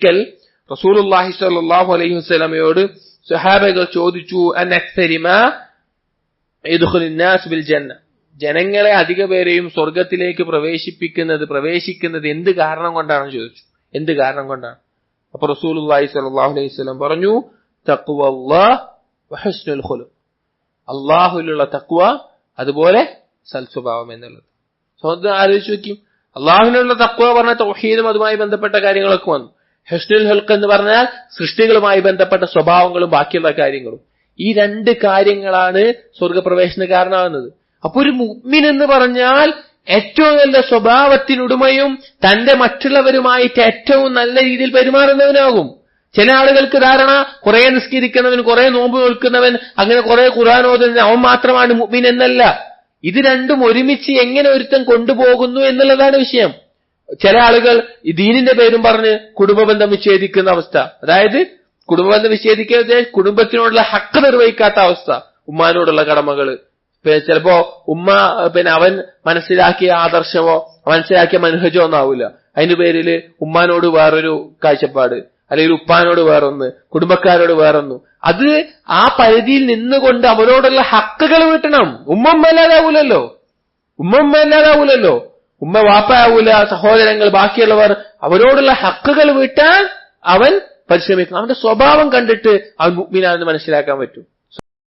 ഒരിക്കൽ റസൂലുള്ളാഹി സ്വല്ലല്ലാഹു അലൈഹി വസല്ലമയോട് സ്വഹാബകൾ ചോദിച്ചു, അൻ അക്സരി മാ യദ്ഖുലുൻ നാസ് ബിൽ ജന്ന, ജനങ്ങളെ അധിക പേരെയും സ്വർഗത്തിലേക്ക് പ്രവേശിക്കുന്നത് എന്ത് കാരണം കൊണ്ടാണെന്ന് ചോദിച്ചു. എന്ത് കാരണം കൊണ്ടാണ്? അപ്പൊ റസൂലുള്ളാഹി സ്വല്ലല്ലാഹു അലൈഹി വസല്ലം പറഞ്ഞു, തഖ്വല്ലാഹ് വഹുസ്നുൽ ഖുലുഖ്, അല്ലാഹുവിലുള്ള തഖ്വ, അതുപോലെ സൽസ്വഭാവം എന്നുള്ളത്. സ്വന്തം ആലോചിച്ച് നോക്കി. അല്ലാഹുവിനുള്ള തഖ്വ പറഞ്ഞ തൗഹീദും അതുമായി ബന്ധപ്പെട്ട കാര്യങ്ങളൊക്കെ വന്നു. ഹുസ്നുൽ ഖുലുഖ് എന്ന് പറഞ്ഞാൽ സൃഷ്ടികളുമായി ബന്ധപ്പെട്ട സ്വഭാവങ്ങളും ബാക്കിയുള്ള കാര്യങ്ങളും. ഈ രണ്ട് കാര്യങ്ങളാണ് സ്വർഗപ്രവേശന കാരണമാകുന്നത്. അപ്പൊ ഒരു മുഅ്മിൻ എന്ന് പറഞ്ഞാൽ ഏറ്റവും നല്ല സ്വഭാവത്തിനുടമയും തന്റെ മറ്റുള്ളവരുമായിട്ട് ഏറ്റവും നല്ല രീതിയിൽ പെരുമാറുന്നവനാകും. ചില ആളുകൾക്ക് ധാരണ കുറെ നിസ്കരിക്കുന്നവൻ, കുറെ നോമ്പ് നോൽക്കുന്നവൻ, അങ്ങനെ കുറെ ഖുർആൻ ഓതുന്നവൻ അവൻ മാത്രമാണ് മുഅ്മിൻ എന്നല്ല. ഇത് രണ്ടും ഒരുമിച്ച് എങ്ങനെ ഒരുത്തൻ കൊണ്ടുപോകുന്നു എന്നുള്ളതാണ് വിഷയം. ചില ആളുകൾ ഈ ദീനിന്റെ പേരും പറഞ്ഞ് കുടുംബബന്ധം വിച്ഛേദിക്കുന്ന അവസ്ഥ, അതായത് കുടുംബബന്ധം വിച്ഛേദിക്കാതെ കുടുംബത്തിനോടുള്ള ഹക്ക് നിർവഹിക്കാത്ത അവസ്ഥ, ഉമ്മാനോടുള്ള കടമകള്. ചിലപ്പോ ഉമ്മ അവൻ മനസ്സിലാക്കിയ ആദർശമോ മനസ്സിലാക്കിയ മനഹജോ ഒന്നാവൂല, അതിന്റെ പേരില് ഉമ്മാനോട് വേറൊരു കാഴ്ചപ്പാട്, അല്ലെങ്കിൽ ഉപ്പാനോട് വേറൊന്ന്, കുടുംബക്കാരോട് വേറൊന്നു. അത് ആ പരിധിയിൽ നിന്നുകൊണ്ട് അവരോടുള്ള ഹക്കുകൾ വീട്ടണം. ഉമ്മ അല്ലാതാവൂലല്ലോ. ഉമ്മ വാപ്പയാവൂല, സഹോദരങ്ങൾ, ബാക്കിയുള്ളവർ, അവരോടുള്ള ഹക്കുകൾ വീട്ടാൻ അവൻ പരിശ്രമിക്കണം. അവന്റെ സ്വഭാവം കണ്ടിട്ട് അവൻ മുഅ്മിനാണെന്ന് മനസ്സിലാക്കാൻ പറ്റും.